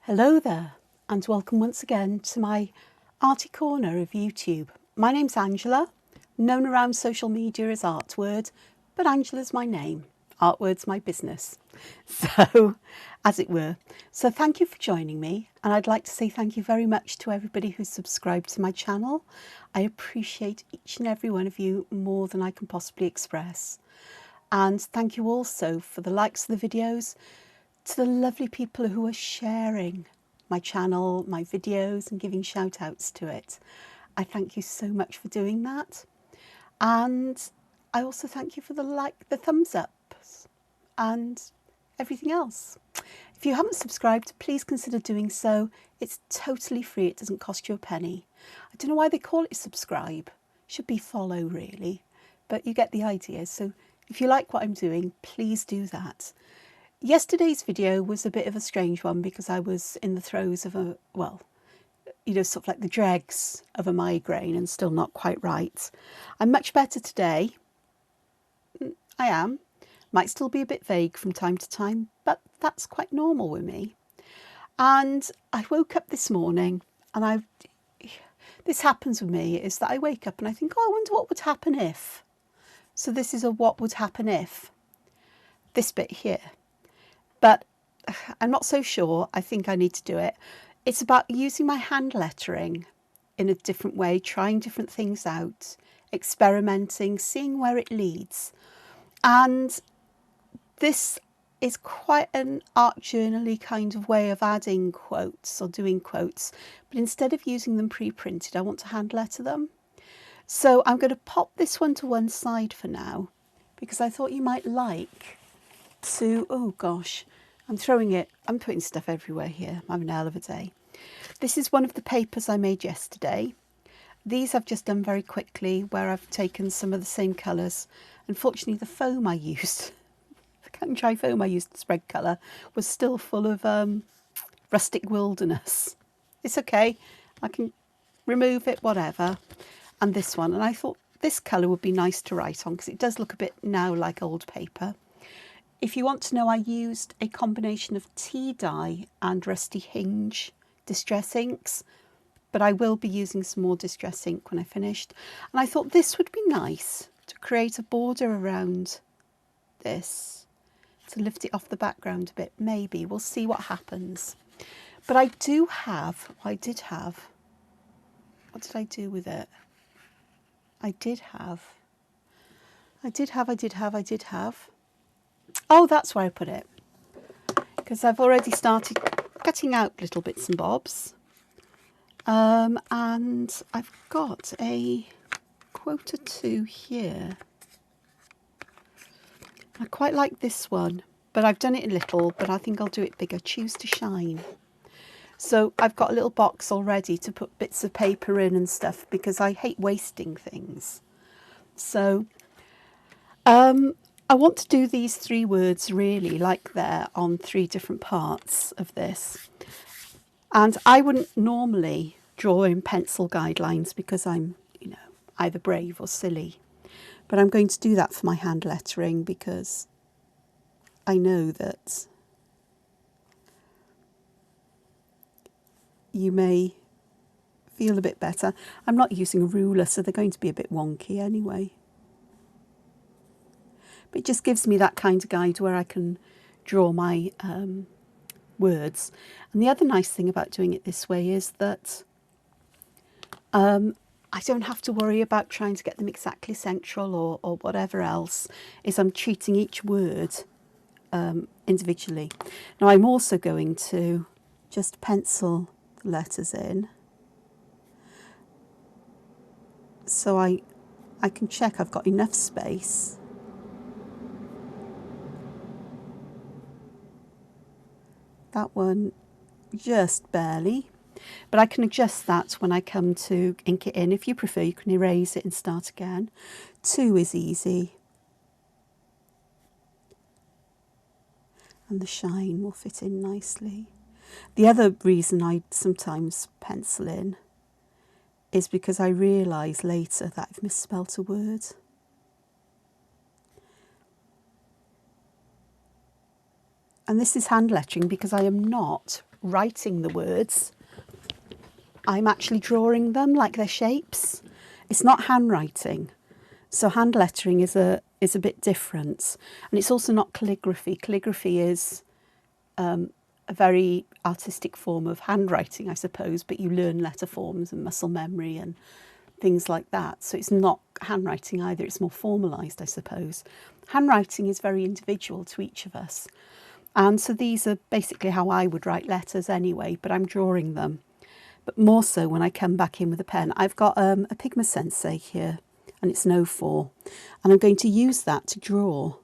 Hello there, and welcome once again to my arty corner of YouTube. My name's Angela, known around social media as Artword, but Angela's my name. Artword's my business. So, as it were. So thank you for joining me, and I'd like to say thank you very much to everybody who's subscribed to my channel. I appreciate each and every one of you more than I can possibly express. And thank you also for the likes of the videos, to the lovely people who are sharing my channel, my videos, and giving shout outs to it. I thank you so much for doing that. And I also thank you for the thumbs ups and everything else. If you haven't subscribed, please consider doing so. It's totally free. It doesn't cost you a penny. I don't know why they call it subscribe. It should be follow really, but you get the idea. So if you like what I'm doing, please do that. Yesterday's video was a bit of a strange one because I was in the throes of sort of like the dregs of a migraine and still not quite right. I'm much better today. I am. Might still be a bit vague from time to time, but that's quite normal with me. And I woke up this morning and this happens with me, is that I wake up and I think, oh, I wonder what would happen if. So this is a what would happen if. This bit here. But I'm not so sure. I think I need to do it. It's about using my hand lettering in a different way, trying different things out, experimenting, seeing where it leads. And this is quite an art journal-y kind of way of adding quotes or doing quotes. But instead of using them pre-printed, I want to hand letter them. So I'm going to pop this one to one side for now, because I thought you might like to, oh gosh, I'm putting stuff everywhere here. I'm having a hell of a day. This is one of the papers I made yesterday. These I've just done very quickly, where I've taken some of the same colours. Unfortunately, the foam I used, the cut and dry foam I used to spread colour, was still full of rustic wilderness. It's okay, I can remove it, whatever. And this one, and I thought this colour would be nice to write on because it does look a bit now like old paper. If you want to know, I used a combination of tea dye and rusty hinge distress inks, but I will be using some more distress ink when I finished. And I thought this would be nice to create a border around this, to lift it off the background a bit. Maybe we'll see what happens. But I did have, what did I do with it? I did have. Oh, that's where I put it, because I've already started cutting out little bits and bobs. And I've got a quote or two here. I quite like this one, but I've done it a little, but I think I'll do it bigger. Choose to shine. So I've got a little box already to put bits of paper in and stuff, because I hate wasting things. So I want to do these 3 words really like they're on 3 different parts of this. And I wouldn't normally draw in pencil guidelines because I'm, either brave or silly. But I'm going to do that for my hand lettering because I know that you may feel a bit better. I'm not using a ruler, so they're going to be a bit wonky anyway. But it just gives me that kind of guide where I can draw my words. And the other nice thing about doing it this way is that I don't have to worry about trying to get them exactly central or whatever else, is I'm treating each word individually. Now I'm also going to just pencil the letters in, so I can check I've got enough space. That one just barely, but I can adjust that when I come to ink it in. If you prefer, you can erase it and start again. 2 is easy, and the shine will fit in nicely. The other reason I sometimes pencil in is because I realise later that I've misspelt a word. And this is hand lettering because I am not writing the words, I'm actually drawing them like they're shapes. It's not handwriting. So hand lettering is a bit different. And it's also not calligraphy. Calligraphy is a very artistic form of handwriting, I suppose, but you learn letter forms and muscle memory and things like that. So it's not handwriting either. It's more formalised, I suppose. Handwriting is very individual to each of us. And so these are basically how I would write letters anyway, but I'm drawing them. But more so when I come back in with a pen. I've got a Pigma Sensei here, and it's an 04. And I'm going to use that to draw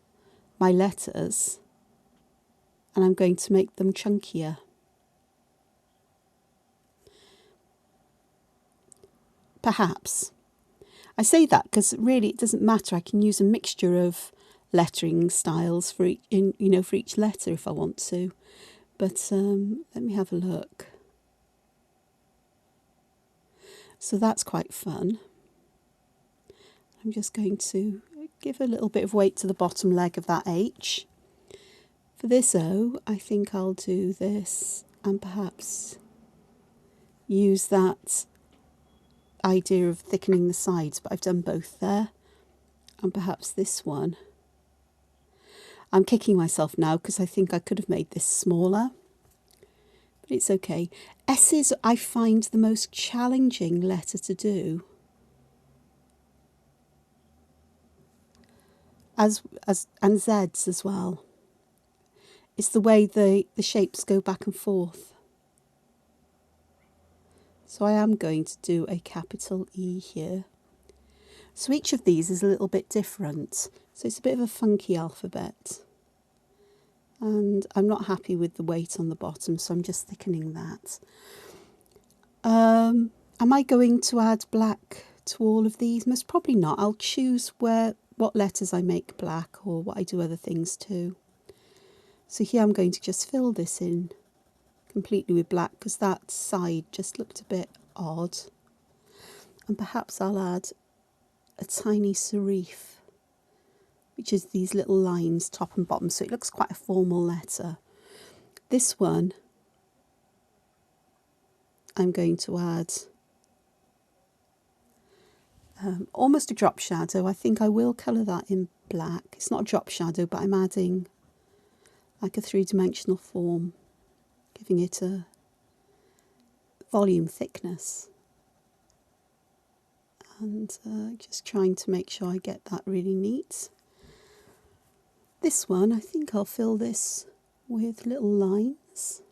my letters, and I'm going to make them chunkier. Perhaps. I say that because really it doesn't matter. I can use a mixture of lettering styles for each letter if I want to. But let me have a look. So that's quite fun. I'm just going to give a little bit of weight to the bottom leg of that H. For this O, I think I'll do this and perhaps use that idea of thickening the sides, but I've done both there. And perhaps this one. I'm kicking myself now because I think I could have made this smaller. But it's okay. S's I find the most challenging letter to do. And Z's as well. It's the way the shapes go back and forth. So I am going to do a capital E here. So each of these is a little bit different. So it's a bit of a funky alphabet. And I'm not happy with the weight on the bottom, so I'm just thickening that. Am I going to add black to all of these? Most probably not. I'll choose what letters I make black or what I do other things to. So here I'm going to just fill this in completely with black because that side just looked a bit odd. And perhaps I'll add a tiny serif, which is these little lines top and bottom, so it looks quite a formal letter. This one I'm going to add almost a drop shadow. I think I will colour that in black. It's not a drop shadow, but I'm adding like a three-dimensional form, giving it a volume thickness. And just trying to make sure I get that really neat. This one, I think I'll fill this with little lines.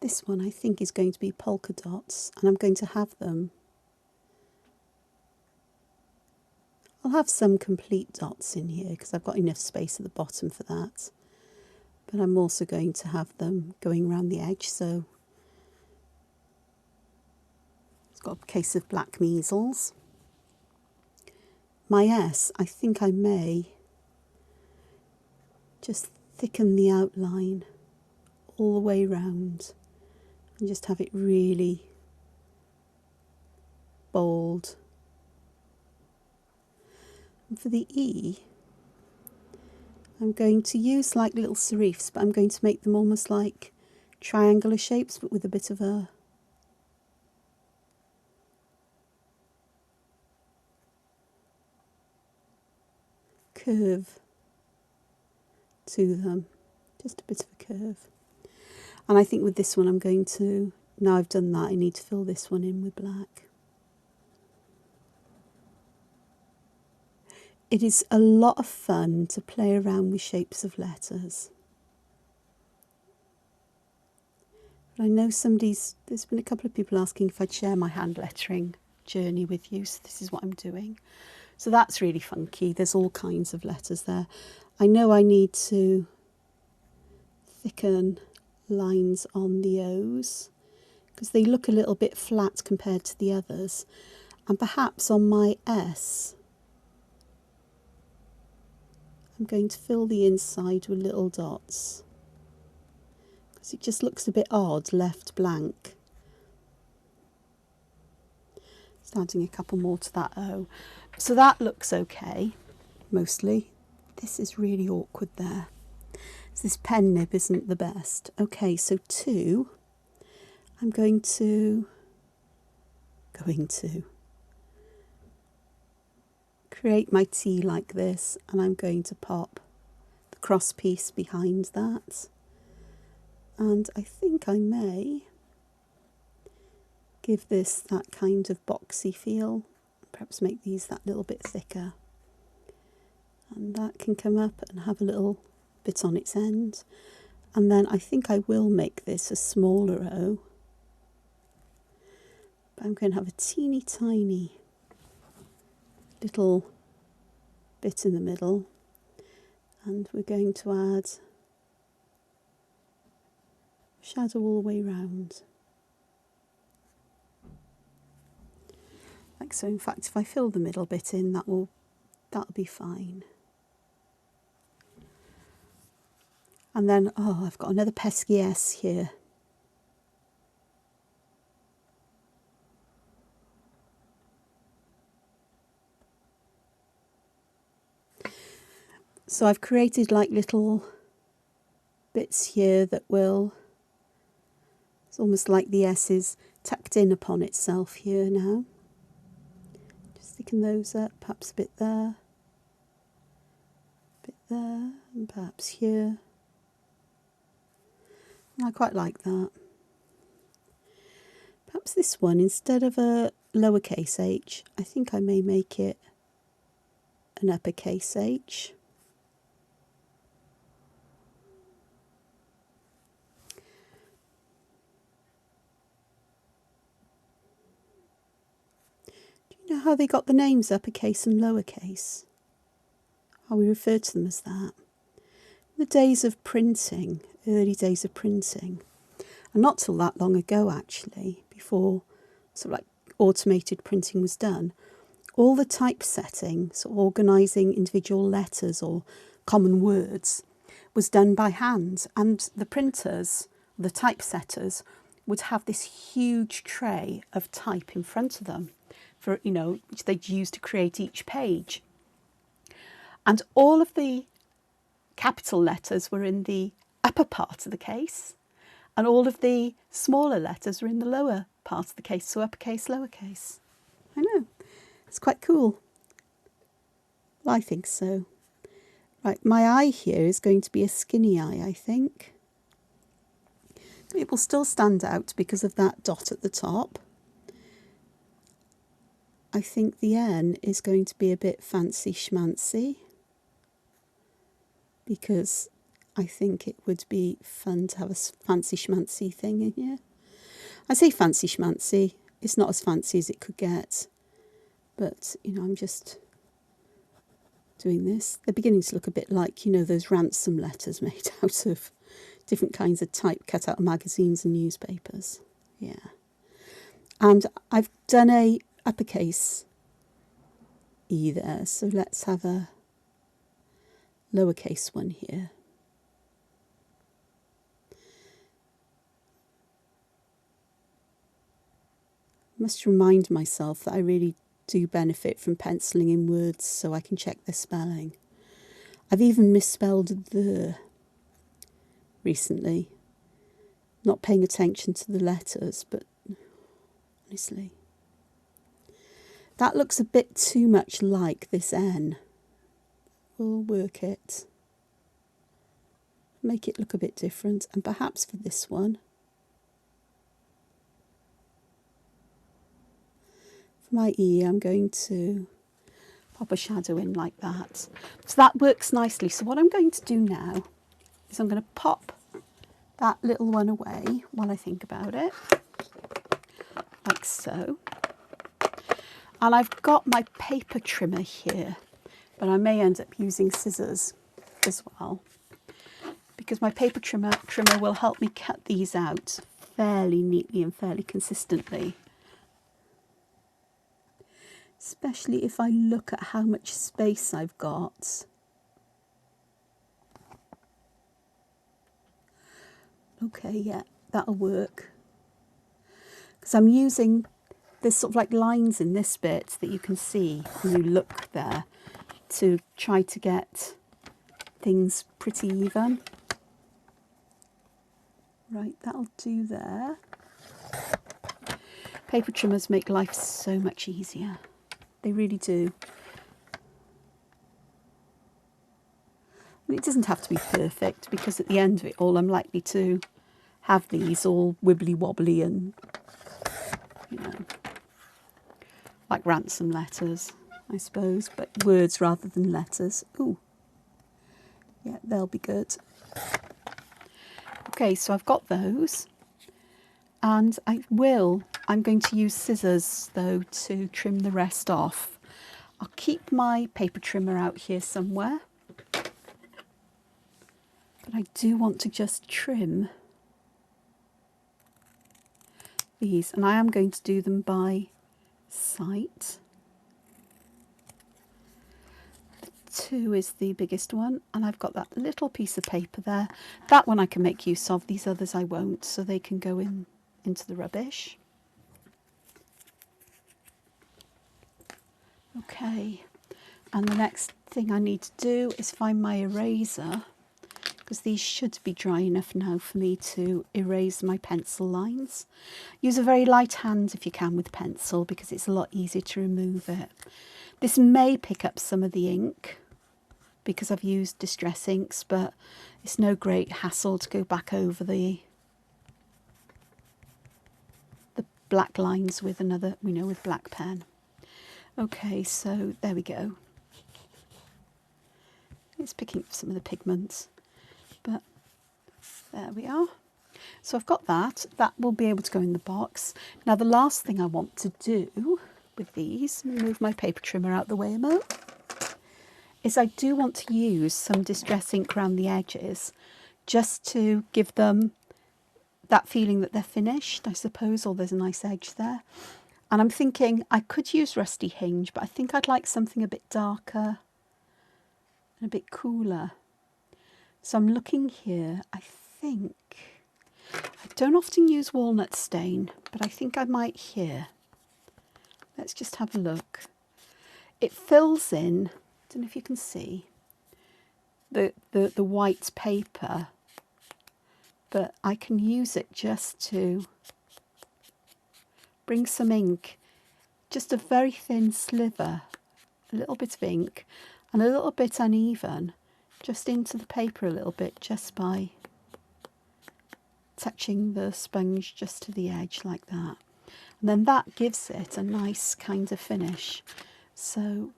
This one I think is going to be polka dots, and I'm going to have them. I'll have some complete dots in here because I've got enough space at the bottom for that. But I'm also going to have them going around the edge, so it's got a case of black measles. My S, I think I may just thicken the outline all the way round and just have it really bold. And for the E, I'm going to use like little serifs, but I'm going to make them almost like triangular shapes, but with a bit of a curve to them, just a bit of a curve. And I think with this one I'm going to, now I've done that, I need to fill this one in with black. It is a lot of fun to play around with shapes of letters. But I know there's been a couple of people asking if I'd share my hand lettering journey with you, so this is what I'm doing. So that's really funky. There's all kinds of letters there. I know I need to thicken lines on the O's because they look a little bit flat compared to the others. And perhaps on my S, I'm going to fill the inside with little dots because it just looks a bit odd left blank. Just adding a couple more to that O. So that looks okay, mostly. This is really awkward there. So this pen nib isn't the best. Okay, so 2, I'm going to create my T like this, and I'm going to pop the cross piece behind that. And I think I may give this that kind of boxy feel, perhaps make these that little bit thicker. And that can come up and have a little bit on its end. And then I think I will make this a smaller O. But I'm going to have a teeny tiny little bit in the middle. And we're going to add shadow all the way round. Like so. In fact, if I fill the middle bit in, that'll be fine. And then, oh, I've got another pesky S here. So I've created like little bits here that will, it's almost like the S is tucked in upon itself here now. Just sticking those up, perhaps a bit there, and perhaps here. I quite like that. Perhaps this one, instead of a lowercase h, I think I may make it an uppercase H. Do you know how they got the names uppercase and lowercase? How we refer to them as that? The days of printing, early days of printing, and not till that long ago actually, before sort of like automated printing was done, all the typesetting, so organising individual letters or common words, was done by hand, and the printers, the typesetters, would have this huge tray of type in front of them, for which they'd use to create each page, and all of the capital letters were in the upper part of the case, and all of the smaller letters were in the lower part of the case, so uppercase, lowercase. I know, it's quite cool. Well, I think so. Right, my eye here is going to be a skinny eye, I think. It will still stand out because of that dot at the top. I think the N is going to be a bit fancy schmancy, because I think it would be fun to have a fancy schmancy thing in here. I say fancy schmancy, it's not as fancy as it could get, but I'm just doing this. They're beginning to look a bit like, those ransom letters made out of different kinds of type cut out of magazines and newspapers. Yeah. And I've done a uppercase E there, so let's have a lowercase one here. I must remind myself that I really do benefit from penciling in words so I can check their spelling. I've even misspelled the recently, not paying attention to the letters, but honestly, that looks a bit too much like this N. We'll work it, make it look a bit different, and perhaps for this one, for my E, I'm going to pop a shadow in like that. So that works nicely. So what I'm going to do now is I'm going to pop that little one away while I think about it, like so. And I've got my paper trimmer here, but I may end up using scissors as well, because my paper trimmer will help me cut these out fairly neatly and fairly consistently. Especially if I look at how much space I've got. Okay, yeah, that'll work. Because I'm using, there's sort of like lines in this bit that you can see when you look there, to try to get things pretty even. Right, that'll do there. Paper trimmers make life so much easier. They really do. And it doesn't have to be perfect, because at the end of it all I'm likely to have these all wibbly wobbly and, you know, like ransom letters, I suppose, but words rather than letters. Ooh, yeah, they'll be good. Okay, so I've got those, and I'm going to use scissors though to trim the rest off. I'll keep my paper trimmer out here somewhere, but I do want to just trim these, and I am going to do them by sight. 2 is the biggest one, and I've got that little piece of paper there. That one I can make use of, these others I won't, so they can go into the rubbish. Okay, and the next thing I need to do is find my eraser, because these should be dry enough now for me to erase my pencil lines. Use a very light hand if you can with pencil, because it's a lot easier to remove it. This may pick up some of the ink because I've used distress inks, but it's no great hassle to go back over the black lines with another, with black pen. Okay, so there we go. It's picking up some of the pigments, but there we are. So I've got that. That will be able to go in the box. Now the last thing I want to do with these, move my paper trimmer out the way a moment, is I do want to use some distress ink around the edges just to give them that feeling that they're finished, I suppose, or there's a nice edge there. And I'm thinking I could use Rusty Hinge, but I think I'd like something a bit darker and a bit cooler. So I'm looking here. I think I don't often use walnut stain, but I think I might here. Let's just have a look. It fills in, I don't know if you can see, the white paper, but I can use it just to bring some ink, just a very thin sliver, a little bit of ink, and a little bit uneven, just into the paper a little bit, just by touching the sponge just to the edge like that. And then that gives it a nice kind of finish. So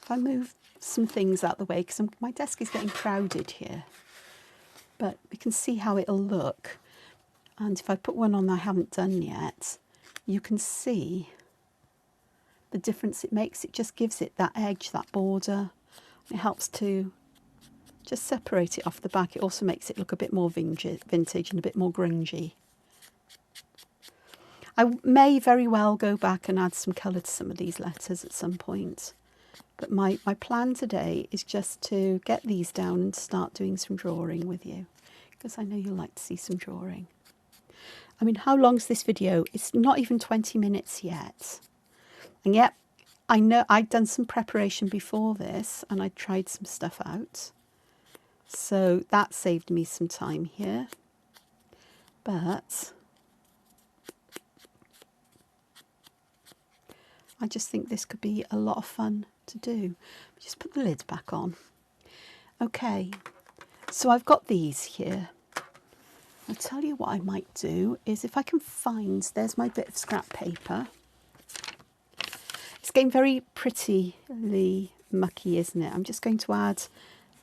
if I move some things out the way, because my desk is getting crowded here, but we can see how it'll look. And if I put one on I haven't done yet, you can see the difference it makes. It just gives it that edge, that border. It helps to just separate it off the back. It also makes it look a bit more vintage and a bit more grungy. I may very well go back and add some colour to some of these letters at some point. But my plan today is just to get these down and start doing some drawing with you, because I know you'll like to see some drawing. I mean, how long's this video? It's not even 20 minutes yet. And yet, I know I'd done some preparation before this and I tried some stuff out. So that saved me some time here. But I just think this could be a lot of fun to do. Just put the lid back on. Okay, so I've got these here. I'll tell you what I might do is, if I can find, there's my bit of scrap paper. It's getting very prettily mucky, isn't it? I'm just going to add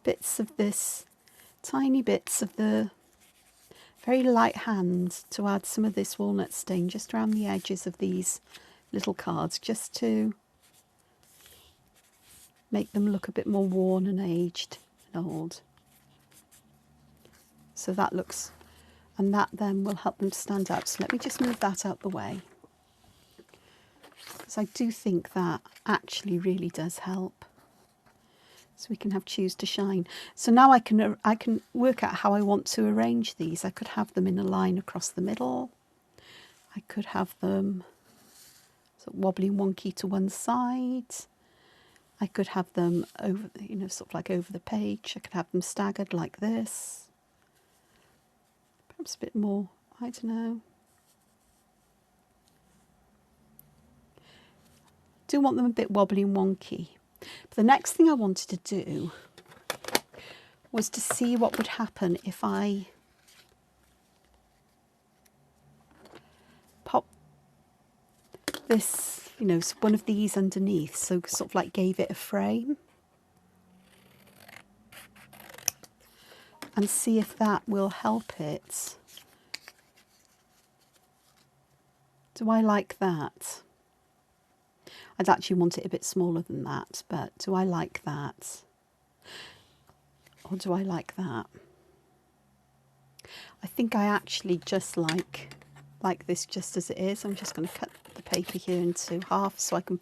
bits of this, tiny bits of the very light hand, to add some of this walnut stain just around the edges of these little cards, just to make them look a bit more worn and aged and old. So that looks, and that then will help them to stand out. So let me just move that out the way, because I do think that actually really does help. So we can have choose to shine. So now I can work out how I want to arrange these. I could have them in a line across the middle. I could have them sort of wobbly and wonky to one side. I could have them over, you know, sort of like over the page. I could have them staggered like this. Perhaps a bit more, I don't know. Do want them a bit wobbly and wonky. But the next thing I wanted to do was to see what would happen if I pop this, you know, one of these underneath, so sort of like gave it a frame, and see if that will help it. Do I like that? I'd actually want it a bit smaller than that, but do I like that? Or do I like that? I think I actually just like this just as it is. I'm just going to cut the paper here into half so I can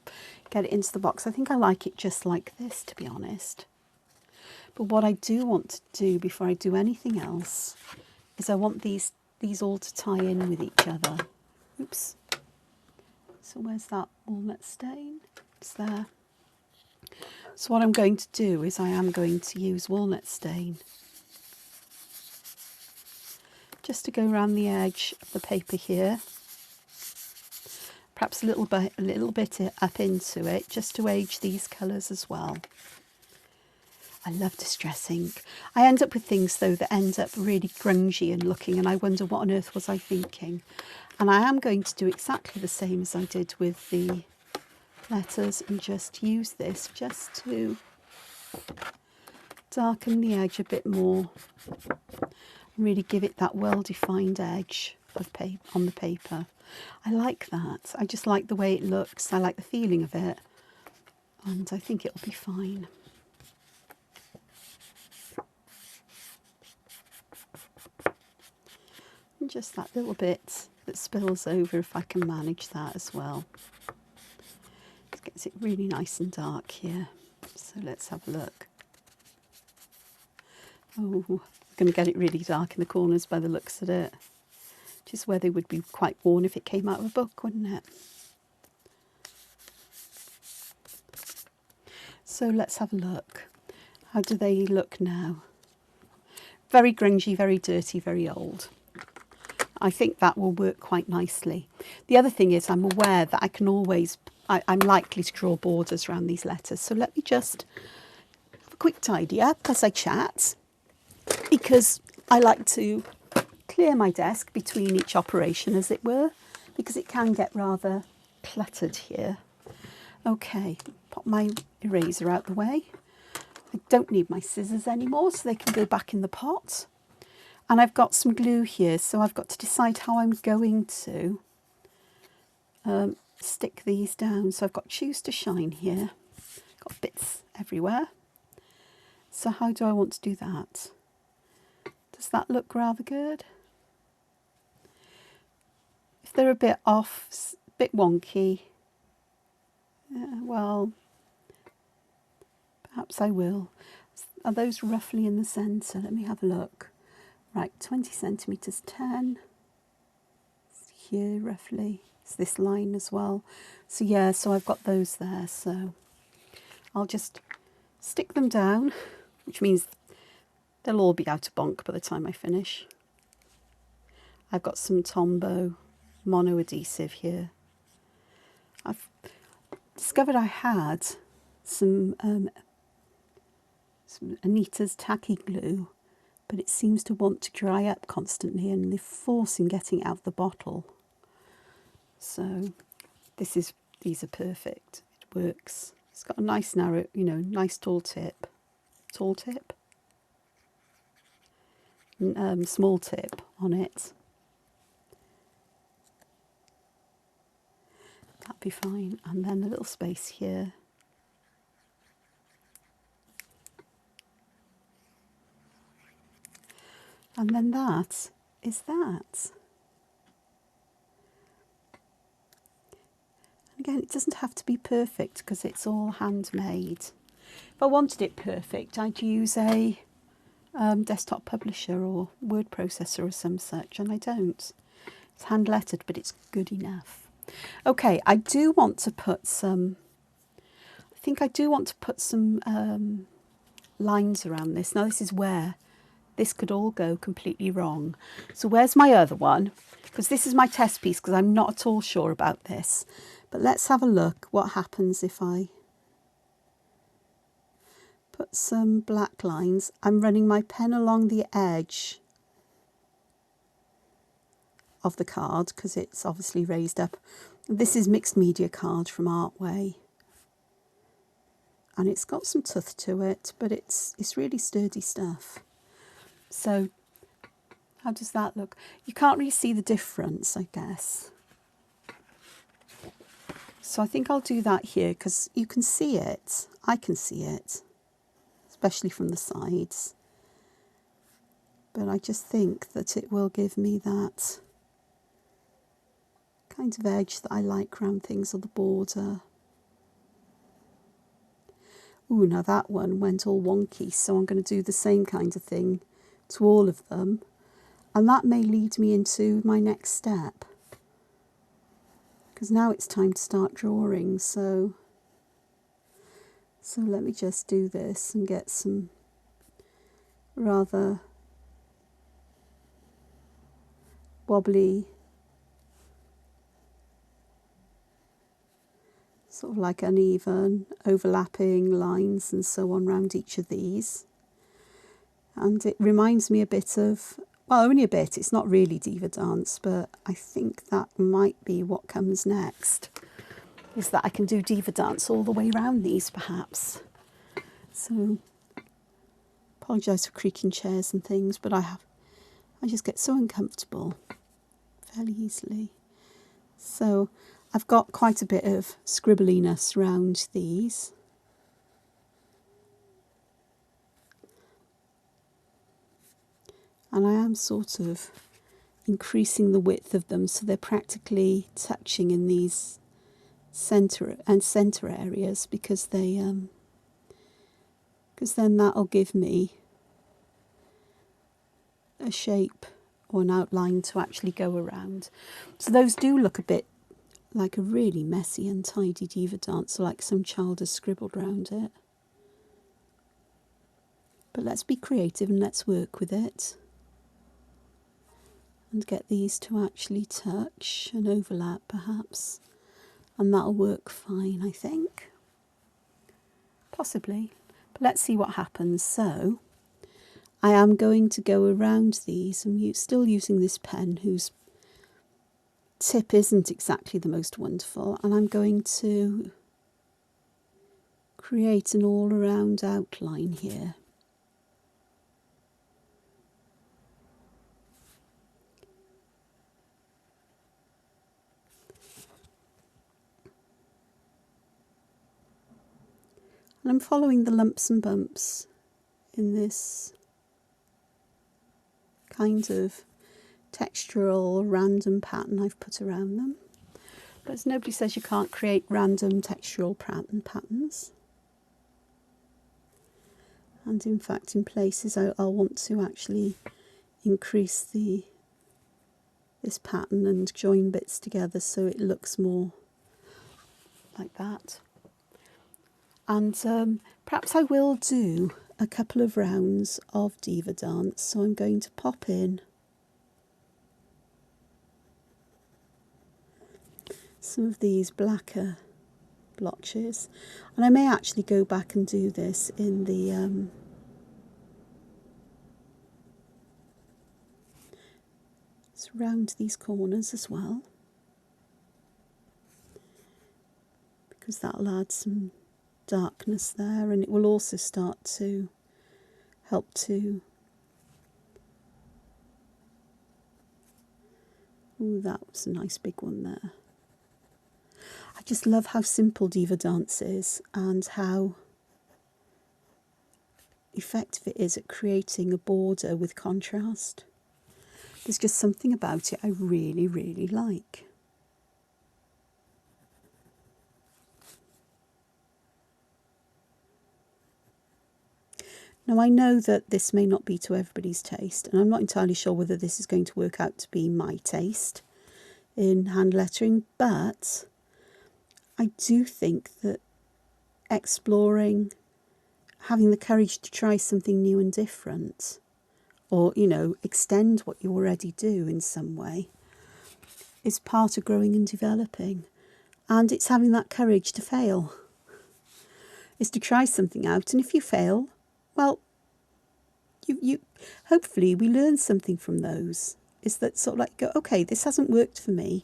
get it into the box. I think I like it just like this, to be honest. But what I do want to do before I do anything else is I want these all to tie in with each other. Oops. So where's that walnut stain? It's there. So what I'm going to do is I am going to use walnut stain just to go around the edge of the paper here. Perhaps a little bit up into it, just to age these colours as well. I love distress ink. I end up with things though that end up really grungy and looking, and I wonder what on earth was I thinking. And I am going to do exactly the same as I did with the letters and just use this just to darken the edge a bit more and really give it that well-defined edge of paper on the paper. I like that. I just like the way it looks. I like the feeling of it, and I think it'll be fine. And just that little bit that spills over, if I can manage that as well. It gets it really nice and dark here. So let's have a look. Oh, I'm going to get it really dark in the corners by the looks of it. Which is where they would be quite worn if it came out of a book, wouldn't it? So let's have a look. How do they look now? Very grungy, very dirty, very old. I think that will work quite nicely. The other thing is I'm aware that I can always, I'm likely to draw borders around these letters. So let me just have a quick tidy up as I chat, because I like to clear my desk between each operation, as it were, because it can get rather cluttered here. Okay, pop my eraser out the way. I don't need my scissors anymore, so they can go back in the pot. And I've got some glue here, so I've got to decide how I'm going to stick these down. So I've got Choose to Shine here. Got bits everywhere. So how do I want to do that? Does that look rather good? If they're a bit off, a bit wonky, well, perhaps I will. Are those roughly in the centre? Let me have a look. Right, 20 centimetres, 10. It's here roughly. It's this line as well. So yeah, so I've got those there. So I'll just stick them down, which means they'll all be out of bonk by the time I finish. I've got some Tombow mono adhesive here. I've discovered I had some Anita's tacky glue, but it seems to want to dry up constantly and they're forcing getting out of the bottle. So these are perfect. It works. It's got a nice narrow, you know, nice tall tip. Small tip on it. That'd be fine. And then a little space here. And then that is that. Again, it doesn't have to be perfect because it's all handmade. If I wanted it perfect, I'd use a desktop publisher or word processor or some such, and I don't. It's hand lettered, but it's good enough. Okay, I do want to put some, I think I do want to put some lines around this. Now this is where this could all go completely wrong. So where's my other one? Because this is my test piece, because I'm not at all sure about this. But let's have a look what happens if I put some black lines. I'm running my pen along the edge of the card because it's obviously raised up. This is mixed media card from Partway. And it's got some tooth to it, but it's really sturdy stuff. So how does that look? You can't really see the difference, I guess. So I think I'll do that here because you can see it. I can see it, especially from the sides. But I just think that it will give me that kind of edge that I like around things on the border. Ooh, now that one went all wonky, so I'm going to do the same kind of thing to all of them. And that may lead me into my next step. Because now it's time to start drawing, so let me just do this and get some rather wobbly, sort of like uneven, overlapping lines and so on around each of these. And it reminds me a bit of, well, only a bit, it's not really Diva Dance, but I think that might be what comes next, is that I can do Diva Dance all the way around these perhaps. So, apologise for creaking chairs and things, but I just get so uncomfortable fairly easily. So I've got quite a bit of scribbliness around these. And I am sort of increasing the width of them so they're practically touching in these centre areas, because they because then that'll give me a shape or an outline to actually go around. So those do look a bit like a really messy, untidy Diva Dance, like some child has scribbled around it. But let's be creative and let's work with it. And get these to actually touch and overlap perhaps. And that'll work fine, I think. Possibly. But let's see what happens. So I am going to go around these. I'm still using this pen whose tip isn't exactly the most wonderful. And I'm going to create an all-around outline here. And I'm following the lumps and bumps in this kind of textural random pattern I've put around them. But as nobody says you can't create random textural patterns. And in fact, in places I'll want to actually increase this pattern and join bits together so it looks more like that. And perhaps I will do a couple of rounds of Diva Dance. So I'm going to pop in some of these blacker blotches. And I may actually go back and do this in the around these corners as well, because that'll add some darkness there, and it will also start to help to, ooh, that was a nice big one there. I just love how simple Diva Dance is and how effective it is at creating a border with contrast. There's just something about it I really, really like. Now I know that this may not be to everybody's taste, and I'm not entirely sure whether this is going to work out to be my taste in hand lettering, but I do think that exploring, having the courage to try something new and different, or, you know, extend what you already do in some way, is part of growing and developing. And it's having that courage to fail. Is to try something out, and if you fail, well, you hopefully we learn something from those. Is that sort of like, go, okay, this hasn't worked for me,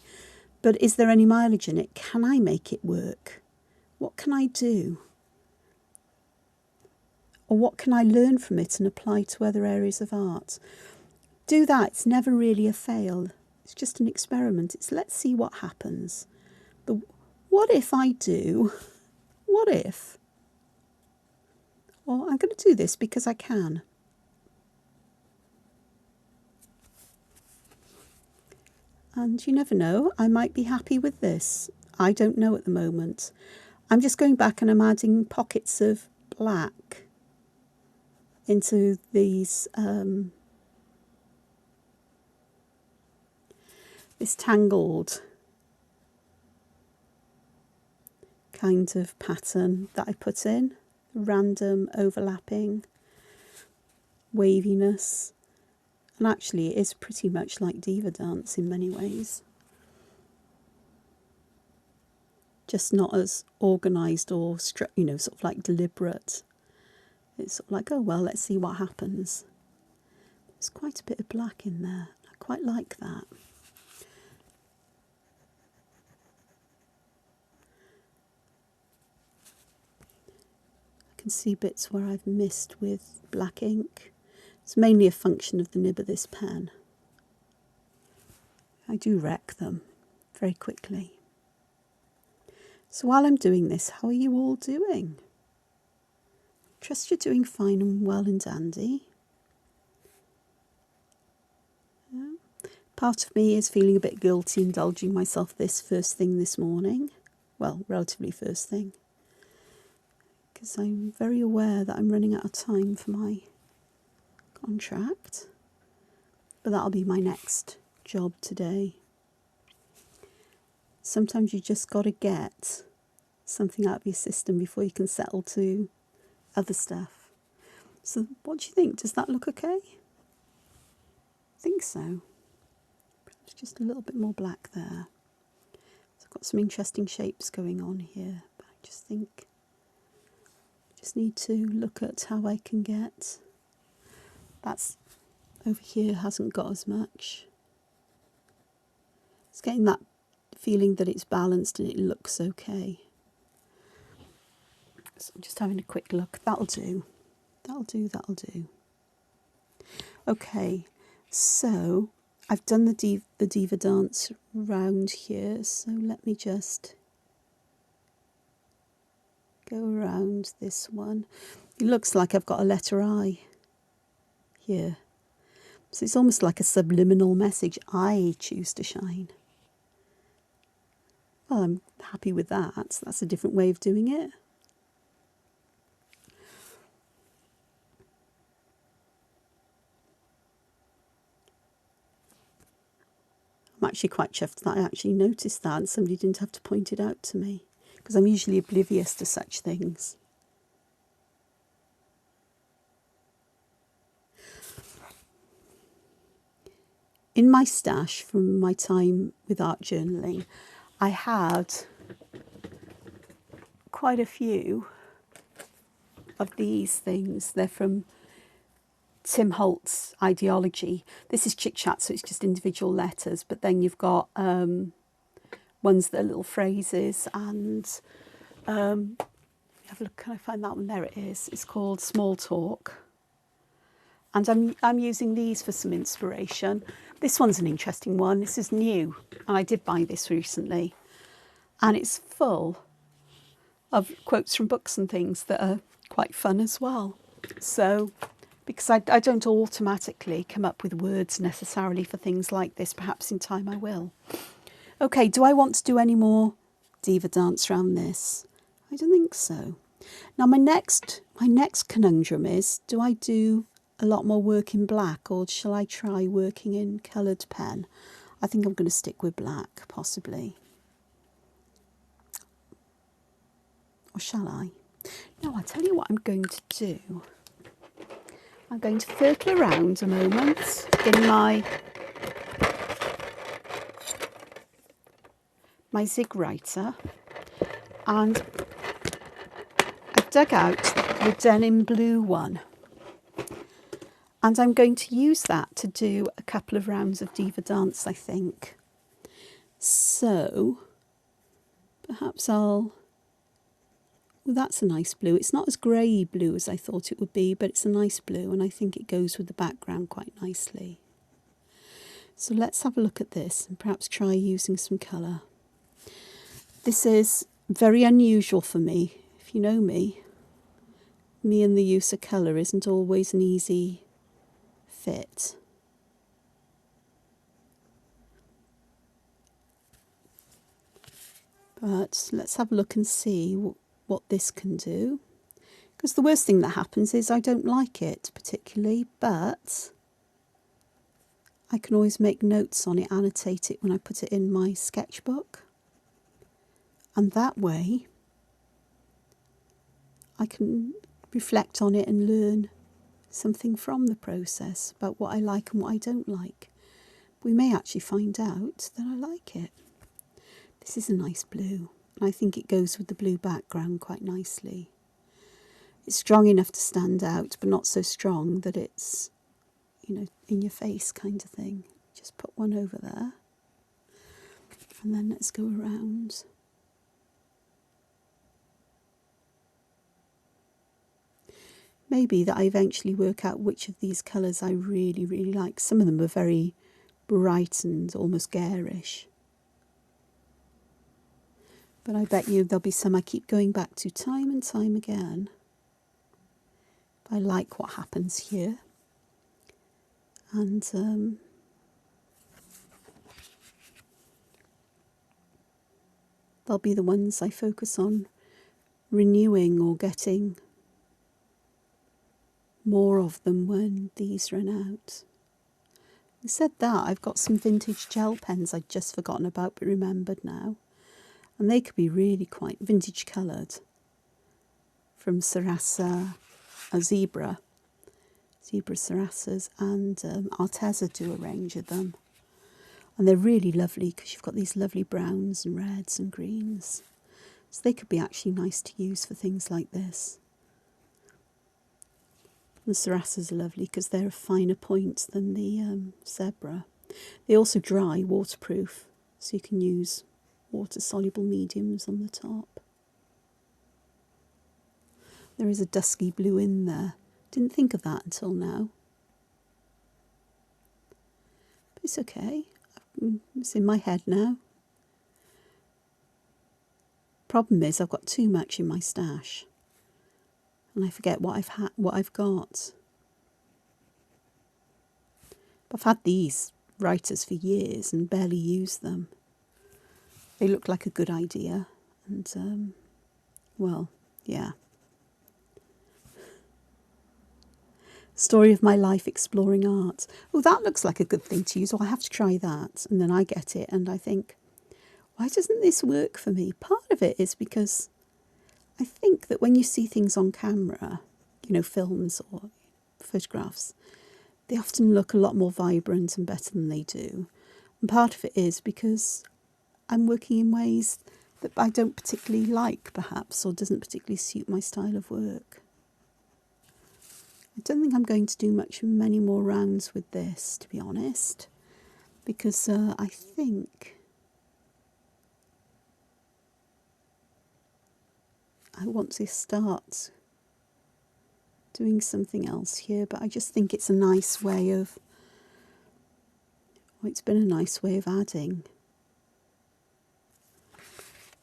but is there any mileage in it? Can I make it work? What can I do? Or what can I learn from it and apply to other areas of art? Do that. It's never really a fail. It's just an experiment. It's let's see what happens. The what if I do? What if? Well, I'm going to do this because I can. And you never know, I might be happy with this. I don't know at the moment. I'm just going back and I'm adding pockets of black into these, this tangled kind of pattern that I put in. Random overlapping, waviness. And actually it is pretty much like diva dance in many ways. Just not as organised or, you know, sort of like deliberate. It's sort of like, oh well, let's see what happens. There's quite a bit of black in there. I quite like that. I can see bits where I've missed with black ink. It's mainly a function of the nib of this pen. I do wreck them very quickly. So while I'm doing this, how are you all doing? Trust you're doing fine and well and dandy. Yeah. Part of me is feeling a bit guilty indulging myself this first thing this morning. Well, relatively first thing. Because I'm very aware that I'm running out of time for my contract. But that'll be my next job today. Sometimes you just got to get something out of your system before you can settle to other stuff. So what do you think? Does that look okay? I think so. Perhaps just a little bit more black there. So I've got some interesting shapes going on here, but I just think I just need to look at how I can get that's over here hasn't got as much. It's getting that feeling that it's balanced and it looks okay. So I'm just having a quick look. That'll do. That'll do, that'll do. Okay, so I've done the diva dance round here, so let me just go around this one. It looks like I've got a letter I here. So it's almost like a subliminal message. I choose to shine. Well, I'm happy with that. That's a different way of doing it. I'm actually quite chuffed that I actually noticed that and somebody didn't have to point it out to me, because I'm usually oblivious to such things. In my stash from my time with art journaling, I had quite a few of these things. They're from Tim Holt's Ideology. This is Chick Chat, so it's just individual letters, but then you've got ones that are little phrases, and have a look, can I find that one? There it is. It's called Small Talk. And I'm using these for some inspiration. This one's an interesting one. This is new, and I did buy this recently. And it's full of quotes from books and things that are quite fun as well. So, because I don't automatically come up with words necessarily for things like this, perhaps in time I will. Okay, do I want to do any more diva dance around this? I don't think so. Now my next conundrum is, do I do a lot more work in black, or shall I try working in coloured pen? I think I'm going to stick with black, possibly. Or shall I? Now I'll tell you what I'm going to do. I'm going to circle around a moment in my zig writer, and I've dug out the denim blue one, and I'm going to use that to do a couple of rounds of Diva Dance, I think. So perhaps well, that's a nice blue. It's not as grey blue as I thought it would be, but it's a nice blue, and I think it goes with the background quite nicely. So let's have a look at this and perhaps try using some colour. This is very unusual for me. If you know me and the use of colour isn't always an easy fit. But let's have a look and see what this can do. Because the worst thing that happens is I don't like it particularly, but I can always make notes on it, annotate it when I put it in my sketchbook. And that way I can reflect on it and learn something from the process about what I like and what I don't like. We may actually find out that I like it. This is a nice blue, and I think it goes with the blue background quite nicely. It's strong enough to stand out, but not so strong that it's, you know, in your face kind of thing. Just put one over there, and then let's go around. Maybe that I eventually work out which of these colours I really, really like. Some of them are very bright and almost garish. But I bet you there'll be some I keep going back to time and time again. I like what happens here. And they'll be the ones I focus on renewing or getting more of them when these run out. I said that, I've got some vintage gel pens I'd just forgotten about but remembered now. And they could be really quite vintage coloured. From Sarasa, Zebra Sarasas, and Arteza do a range of them. And they're really lovely because you've got these lovely browns and reds and greens. So they could be actually nice to use for things like this. The Sarasas are lovely because they're a finer point than the Zebra. They also dry, waterproof, so you can use water-soluble mediums on the top. There is a dusky blue in there. Didn't think of that until now. But it's okay. It's in my head now. Problem is I've got too much in my stash. And I forget what I've got. I've had these writers for years and barely used them. They look like a good idea, and well, yeah. Story of my life exploring art. Oh, that looks like a good thing to use. Oh, I have to try that. And then I get it and I think, why doesn't this work for me? Part of it is because I think that when you see things on camera, you know, films or photographs, they often look a lot more vibrant and better than they do. And part of it is because I'm working in ways that I don't particularly like, perhaps, or doesn't particularly suit my style of work. I don't think I'm going to do many more rounds with this, to be honest, because I think I want to start doing something else here, but I just think it's a nice way of, well, it's been a nice way of adding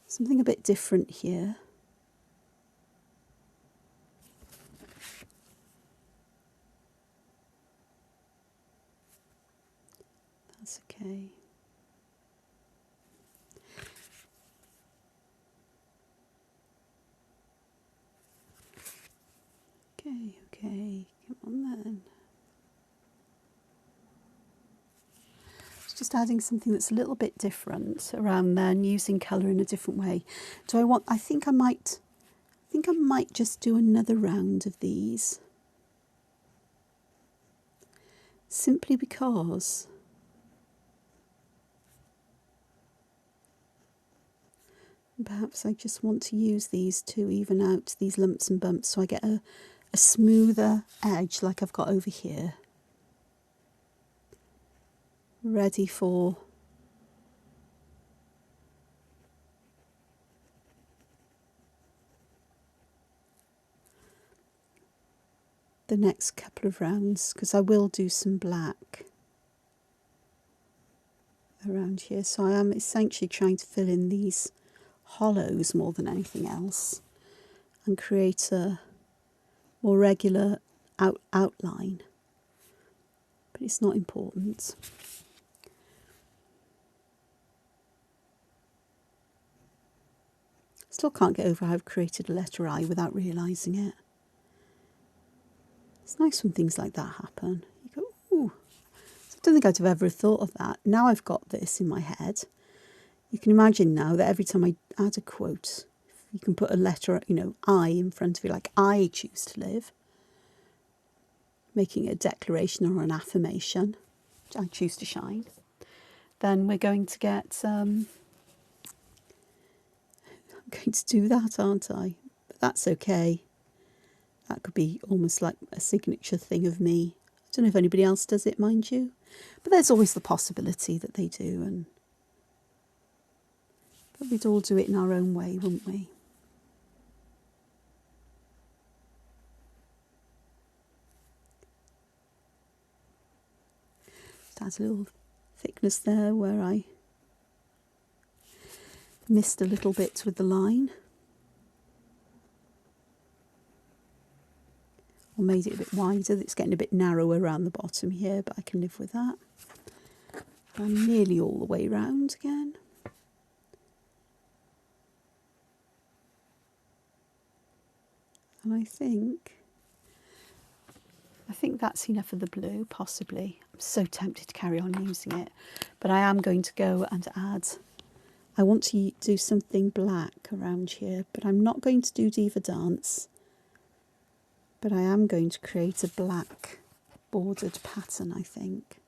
something a bit different here. That's okay. Okay, come on then. Just adding something that's a little bit different around there and using colour in a different way. I think I might think I might just do another round of these, simply because perhaps I just want to use these to even out these lumps and bumps so I get a smoother edge like I've got over here, ready for the next couple of rounds, because I will do some black around here. So I am essentially trying to fill in these hollows more than anything else and create a more regular outline, but it's not important. Still can't get over how I've created a letter I without realising it. It's nice when things like that happen. You go, ooh. So I don't think I'd have ever thought of that. Now I've got this in my head. You can imagine now that every time I add a quote, you can put a letter, you know, I in front of it, like I choose to live, making it a declaration or an affirmation. I choose to shine. Then we're going to get, I'm going to do that, aren't I? But that's okay. That could be almost like a signature thing of me. I don't know if anybody else does it, mind you. But there's always the possibility that they do. But we'd all do it in our own way, wouldn't we? Just add a little thickness there where I missed a little bit with the line. Or made it a bit wider. It's getting a bit narrower around the bottom here, but I can live with that. I'm nearly all the way round again. And I think that's enough of the blue, possibly. I'm so tempted to carry on using it, but I am going to go and add, I want to do something black around here, but I'm not going to do Diva Dance. But I am going to create a black bordered pattern, I think.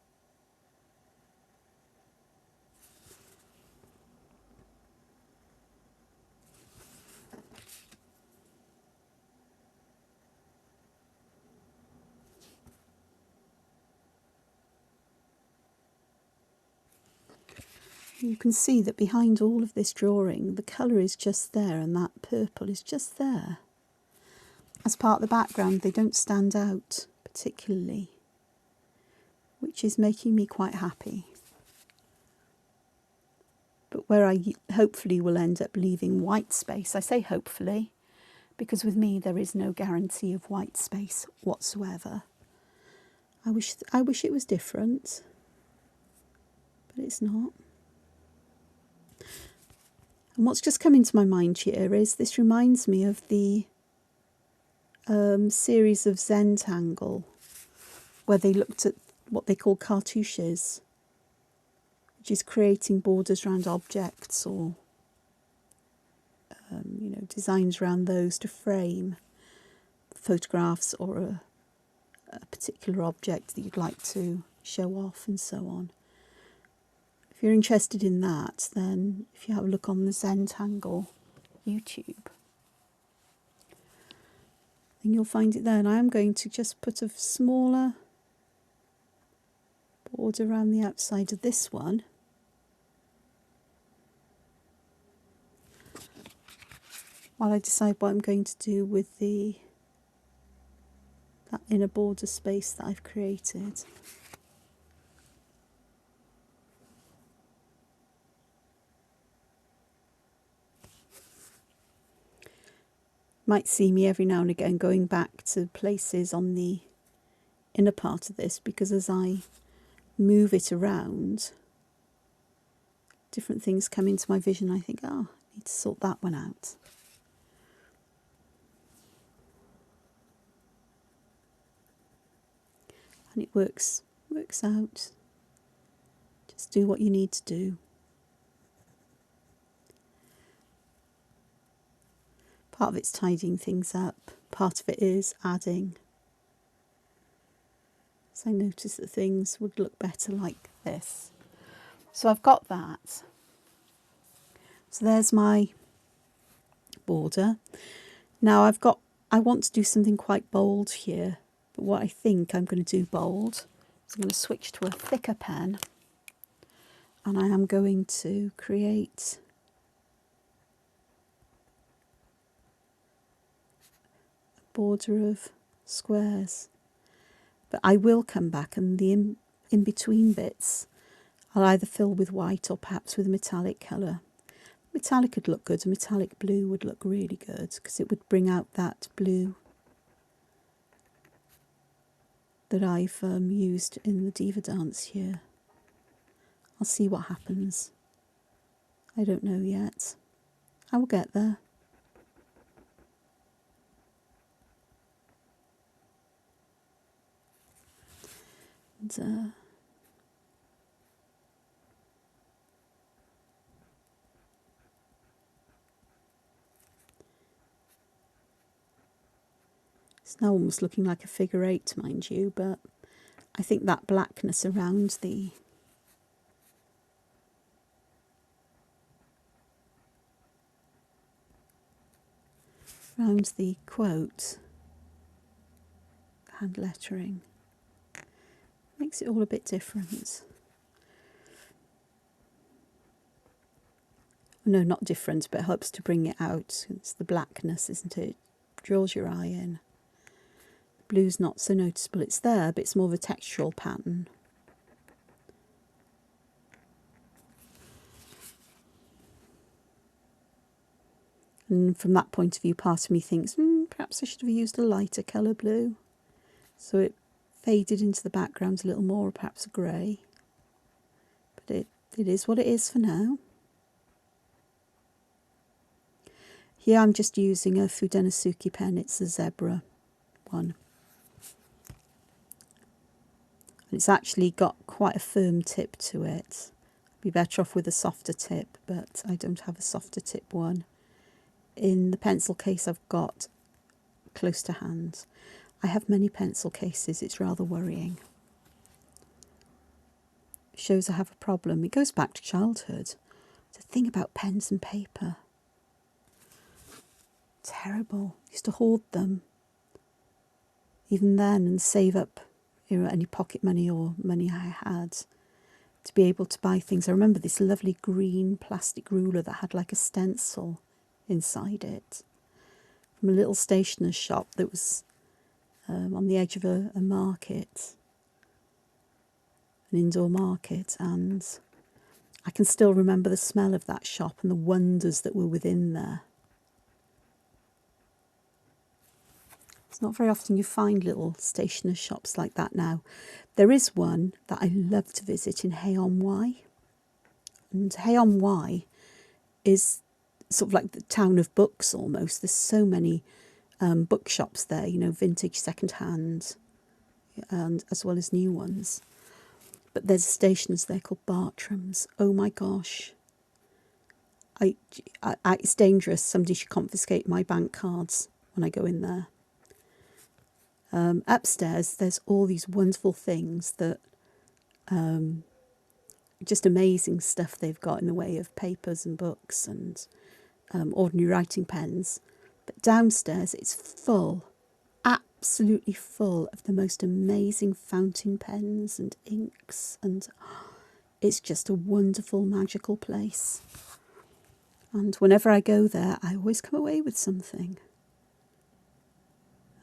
You can see that behind all of this drawing, the colour is just there and that purple is just there. As part of the background, they don't stand out particularly, which is making me quite happy. But where I hopefully will end up leaving white space, I say hopefully, because with me there is no guarantee of white space whatsoever. I wish it was different, but it's not. And what's just come into my mind here is this reminds me of the series of Zentangle, where they looked at what they call cartouches, which is creating borders around objects or you know, designs around those to frame photographs or a particular object that you'd like to show off and so on. If you're interested in that, then if you have a look on the Zentangle YouTube, then you'll find it there. And I am going to just put a smaller border around the outside of this one. While I decide what I'm going to do with that inner border space that I've created. Might see me every now and again going back to places on the inner part of this, because as I move it around, different things come into my vision. I think, oh, I need to sort that one out. And it works out. Just do what you need to do. Part of it's tidying things up, part of it is adding. So I noticed that things would look better like this. So I've got that. So there's my border. Now I want to do something quite bold here, but what I think I'm going to do bold is I'm going to switch to a thicker pen, and I am going to create a border of squares. But I will come back, and the in-between bits I'll either fill with white or perhaps with a metallic colour. Metallic would look good, a metallic blue would look really good because it would bring out that blue that I've used in the Diva dance here. I'll see what happens. I don't know yet. I will get there. And, it's now almost looking like a figure eight, mind you, but I think that blackness around the quote, hand lettering, makes it all a bit different. No, not different, but it helps to bring it out. It's the blackness, isn't it? It draws your eye in. Blue's not so noticeable, it's there, but it's more of a textural pattern. And from that point of view, part of me thinks, perhaps I should have used a lighter colour blue, so it faded into the background a little more, or perhaps a grey. But it is what it is for now. Here I'm just using a Fudenasuki pen, it's a Zebra one. And it's actually got quite a firm tip to it. I'd be better off with a softer tip, but I don't have a softer tip one. In the pencil case I've got close to hand. I have many pencil cases, it's rather worrying. It shows I have a problem. It goes back to childhood. The thing about pens and paper. Terrible. I used to hoard them even then and save up any pocket money or money I had to be able to buy things. I remember this lovely green plastic ruler that had like a stencil inside it from a little stationer's shop that was on the edge of a market, an indoor market, and I can still remember the smell of that shop and the wonders that were within there. It's not very often you find little stationer's shops like that now. There is one that I love to visit in Hay-on-Wye. And Hay-on-Wye is sort of like the town of books almost. There's so many bookshops there, you know, vintage, second-hand, and as well as new ones. But there's stationers there called Bartram's. Oh my gosh. It's dangerous. Somebody should confiscate my bank cards when I go in there. Upstairs, there's all these wonderful things that, just amazing stuff they've got in the way of papers and books and ordinary writing pens. But downstairs, it's full, absolutely full of the most amazing fountain pens and inks, and it's just a wonderful, magical place. And whenever I go there, I always come away with something.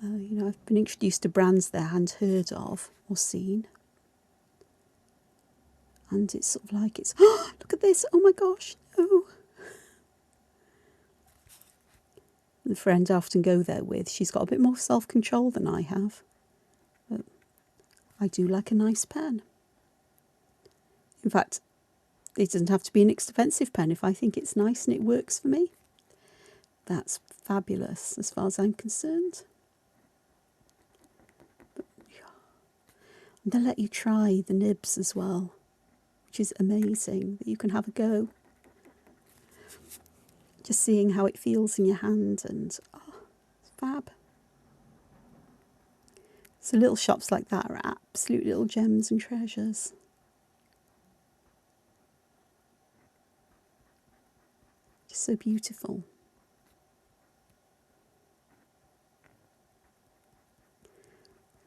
You know, I've been introduced to brands there I hadn't heard of or seen. And it's sort of like, oh, look at this, oh my gosh, no. The friend I often go there with, she's got a bit more self-control than I have. But I do like a nice pen. In fact, it doesn't have to be an expensive pen. If I think it's nice and it works for me, that's fabulous as far as I'm concerned. And they'll let you try the nibs as well, which is amazing, that you can have a go. just seeing how it feels in your hand, and oh, it's fab. So little shops like that are absolute little gems and treasures. Just so beautiful.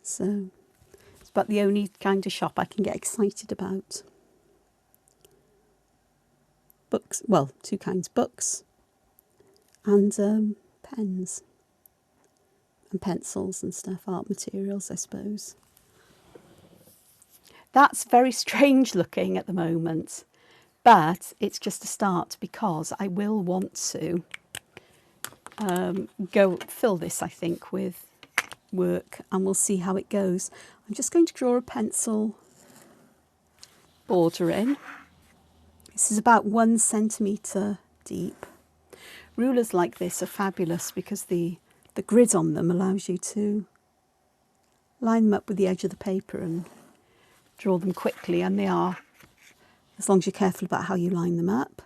So it's about the only kind of shop I can get excited about. Books, well, two kinds, books and pens and pencils and stuff, art materials, I suppose. That's very strange looking at the moment, but it's just a start, because I will want to go fill this, I think, with work, and we'll see how it goes. I'm just going to draw a pencil border in. This is about 1 centimetre deep. Rulers like this are fabulous because the grid on them allows you to line them up with the edge of the paper and draw them quickly, and they are, as long as you're careful about how you line them up,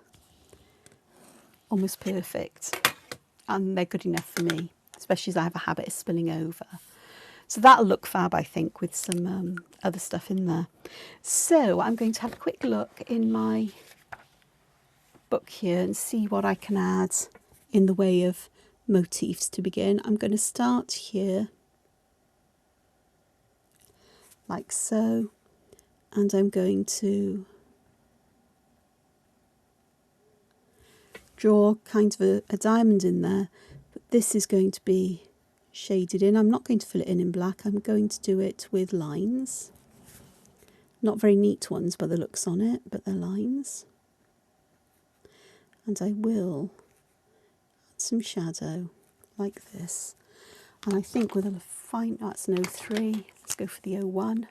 almost perfect. And they're good enough for me, especially as I have a habit of spilling over. So that'll look fab, I think, with some other stuff in there. So I'm going to have a quick look in my book here and see what I can add in the way of motifs to begin. I'm going to start here, like so, and I'm going to draw kind of a diamond in there, but this is going to be shaded in. I'm not going to fill it in black. I'm going to do it with lines. Not very neat ones by the looks on it, but they're lines. And I will add some shadow like this. And I think with a fine, that's an 03, let's go for the 01.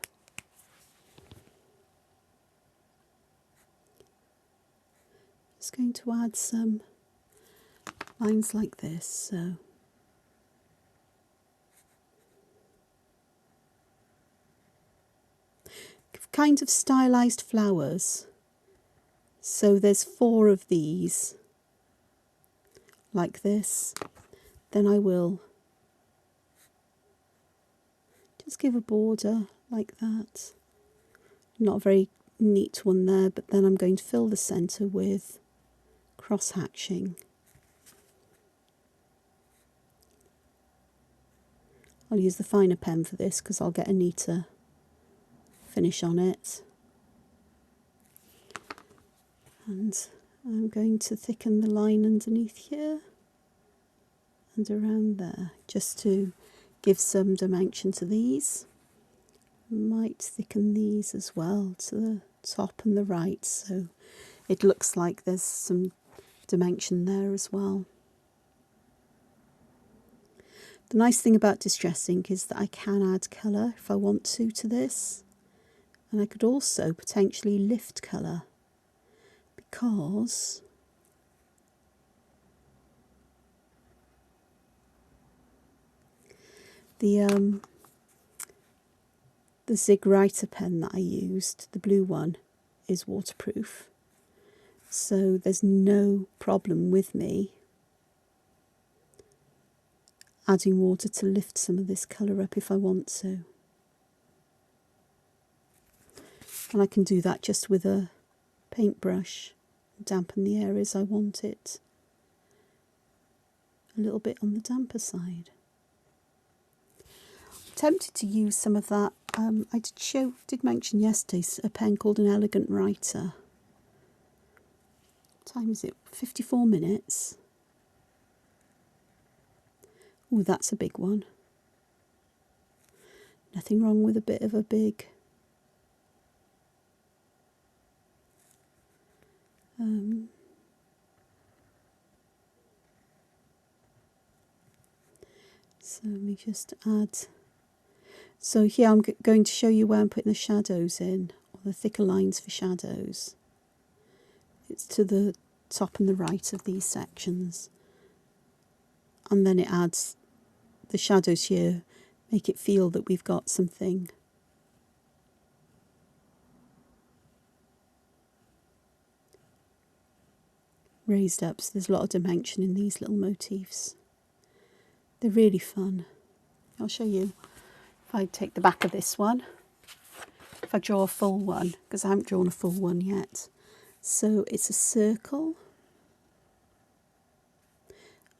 Just going to add some lines like this. So kind of stylized flowers. So there's 4 of these like this. Then I will just give a border like that. Not a very neat one there, but then I'm going to fill the centre with cross hatching. I'll use the finer pen for this because I'll get a neater finish on it. And I'm going to thicken the line underneath here and around there, just to give some dimension to these. Might thicken these as well to the top and the right, so it looks like there's some dimension there as well. The nice thing about distress ink is that I can add colour if I want to this, and I could also potentially lift colour, because the Zig Writer pen that I used, the blue one, is waterproof, so there's no problem with me adding water to lift some of this colour up if I want to. And I can do that just with a paintbrush, dampen the areas I want it a little bit on the damper side. I'm tempted to use some of that. I did mention yesterday a pen called an Elegant Writer. What time is it? 54 minutes. Oh, that's a big one. Nothing wrong with a bit of a big so let me just add. So here I'm going to show you where I'm putting the shadows in, or the thicker lines for shadows. It's to the top and the right of these sections, and then it adds the shadows here, make it feel that we've got something raised up, so there's a lot of dimension in these little motifs. They're really fun. I'll show you if I take the back of this one, if I draw a full one, because I haven't drawn a full one yet. So it's a circle,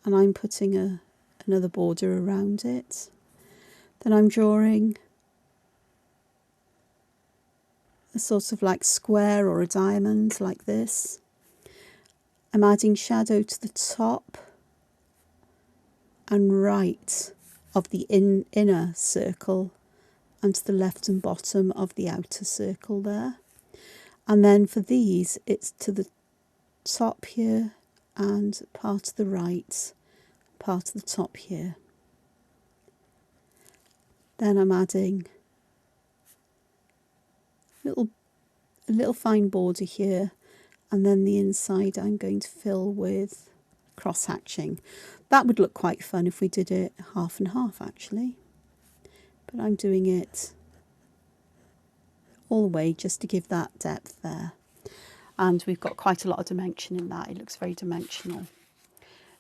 and I'm putting another border around it. Then I'm drawing a sort of like square or a diamond like this. I'm adding shadow to the top and right of the inner circle and to the left and bottom of the outer circle there. And then for these, it's to the top here and part to the right, part of the top here. Then I'm adding a little fine border here, and then the inside I'm going to fill with cross hatching. That would look quite fun if we did it half and half actually, but I'm doing it all the way just to give that depth there. And we've got quite a lot of dimension in that. It looks very dimensional.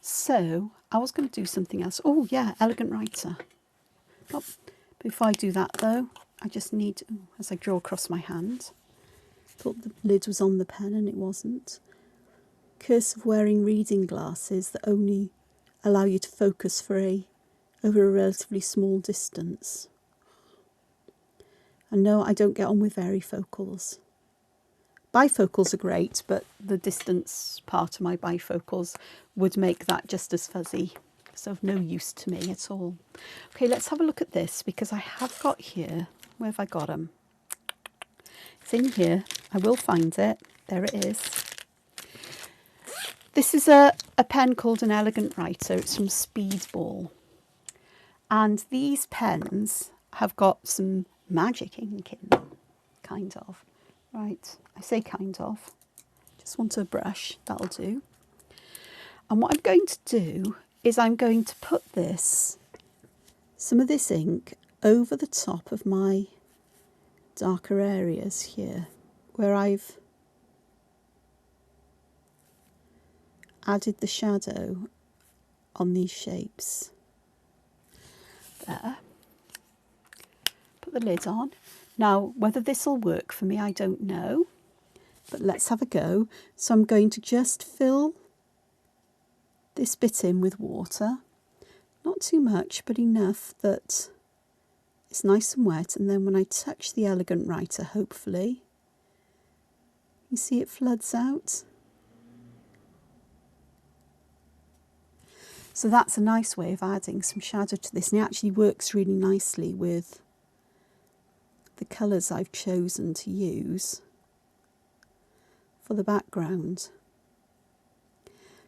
So I was going to do something else. Oh yeah, elegant writer. Oh, before I do that though, I just need, as I draw across my hand, thought the lid was on the pen and it wasn't. Curse of wearing reading glasses that only allow you to focus over a relatively small distance. And no, I don't get on with varifocals. Bifocals are great, but the distance part of my bifocals would make that just as fuzzy. So of no use to me at all. Okay, let's have a look at this, because I have got here, where have I got them? It's in here. I will find it. There it is. This is a pen called an Elegant Writer. It's from Speedball. And these pens have got some magic ink in them, kind of. Right, I say kind of. Just want a brush, that'll do. And what I'm going to do is I'm going to put some of this ink over the top of my darker areas here, where I've added the shadow on these shapes. There. Put the lid on. Now, whether this will work for me, I don't know, but let's have a go. So I'm going to just fill this bit in with water. Not too much, but enough that it's nice and wet. And then when I touch the Elegant Writer, hopefully, you see it floods out. So that's a nice way of adding some shadow to this, and it actually works really nicely with the colours I've chosen to use for the background.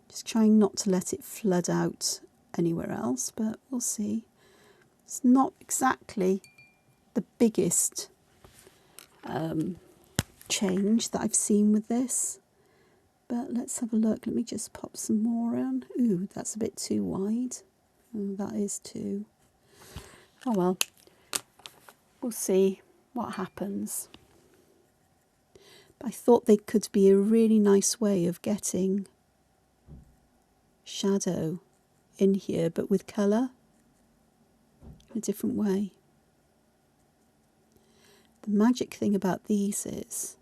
Just trying not to let it flood out anywhere else, but we'll see. It's not exactly the biggest change that I've seen with this, but let's have a look. Let me just pop some more on. Ooh, that's a bit too wide. Oh, that is too. Oh well, we'll see what happens. But I thought they could be a really nice way of getting shadow in here, but with colour in a different way. The magic thing about these is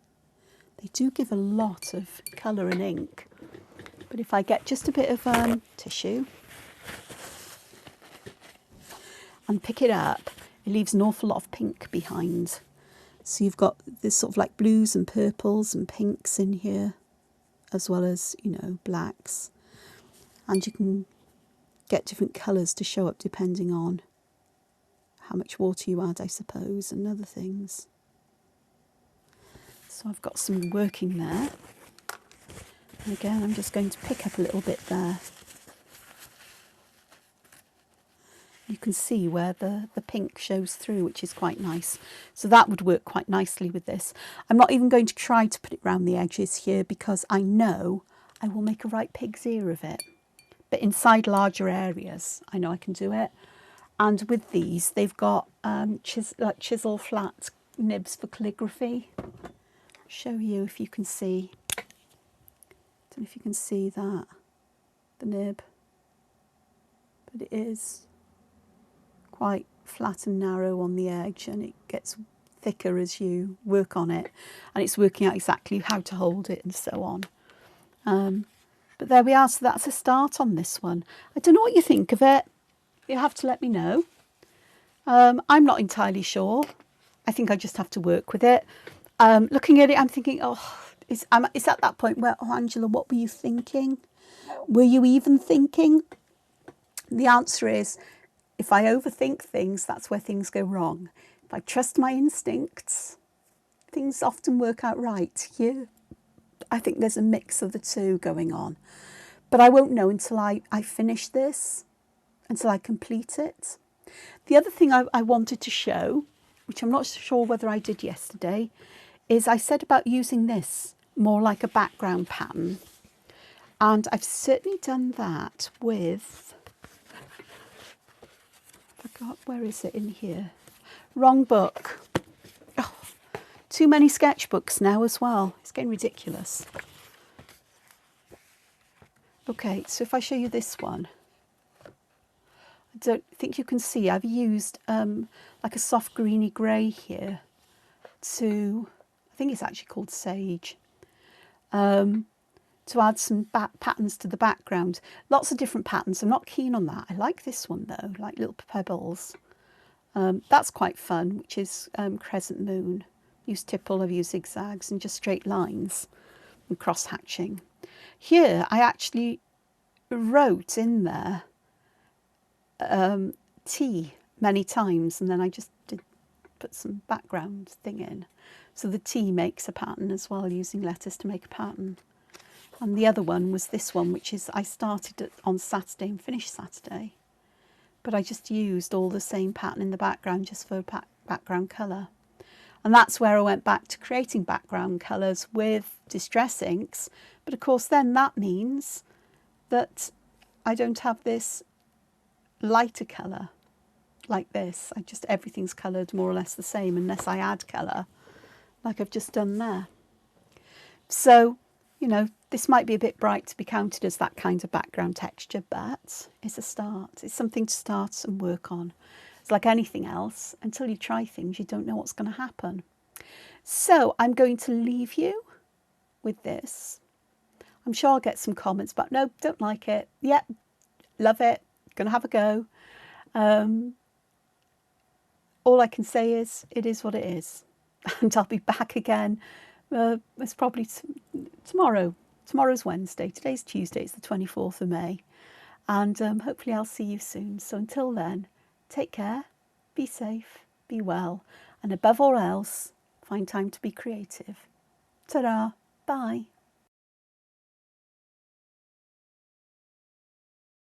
they do give a lot of colour and ink, but if I get just a bit of tissue and pick it up, it leaves an awful lot of pink behind. So you've got this sort of like blues and purples and pinks in here, as well as, you know, blacks. And you can get different colours to show up depending on how much water you add, I suppose, and other things. So I've got some working there. And again, I'm just going to pick up a little bit there. You can see where the pink shows through, which is quite nice. So that would work quite nicely with this. I'm not even going to try to put it round the edges here, because I know I will make a right pig's ear of it. But inside larger areas, I know I can do it. And with these, they've got chisel flat nibs for calligraphy. Show you if you can see. don't know if you can see that, the nib, but it is quite flat and narrow on the edge, and it gets thicker as you work on it, and it's working out exactly how to hold it and so on. But there we are, so that's a start on this one. I don't know what you think of it. You have to let me know. I'm not entirely sure. I think I just have to work with it. Looking at it, I'm thinking, oh, it's at that point where, oh, Angela, what were you thinking? Were you even thinking? The answer is, if I overthink things, that's where things go wrong. If I trust my instincts, things often work out right. Yeah, I think there's a mix of the two going on. But I won't know until I finish this, until I complete it. The other thing I wanted to show, which I'm not sure whether I did yesterday, is I said about using this more like a background pattern. And I've certainly done that with, I forgot, where is it in here? Wrong book. Oh, too many sketchbooks now as well. It's getting ridiculous. Okay, so if I show you this one, I don't think you can see, I've used like a soft greeny grey here to, I think it's actually called Sage, to add some patterns to the background. Lots of different patterns. I'm not keen on that. I like this one though, like little pebbles. That's quite fun, which is Crescent Moon. Use tipple, I've used zigzags and just straight lines and cross hatching. Here I actually wrote in there T many times, and then I just did put some background thing in. So the T makes a pattern as well, using letters to make a pattern. And the other one was this one, which is I started it on Saturday and finished Saturday. But I just used all the same pattern in the background just for background colour. And that's where I went back to creating background colours with Distress inks. But of course then that means that I don't have this lighter colour like this. Everything's coloured more or less the same unless I add colour like I've just done there. So, you know, this might be a bit bright to be counted as that kind of background texture, but it's a start. It's something to start and work on. It's like anything else. Until you try things, you don't know what's going to happen. So I'm going to leave you with this. I'm sure I'll get some comments, but no, don't like it. Yep, love it. Gonna have a go. All I can say is it is what it is. And I'll be back again. It's probably tomorrow. Tomorrow's Wednesday. Today's Tuesday. It's the 24th of May. And hopefully I'll see you soon. So until then, take care, be safe, be well, and above all else, find time to be creative. Ta-da, bye.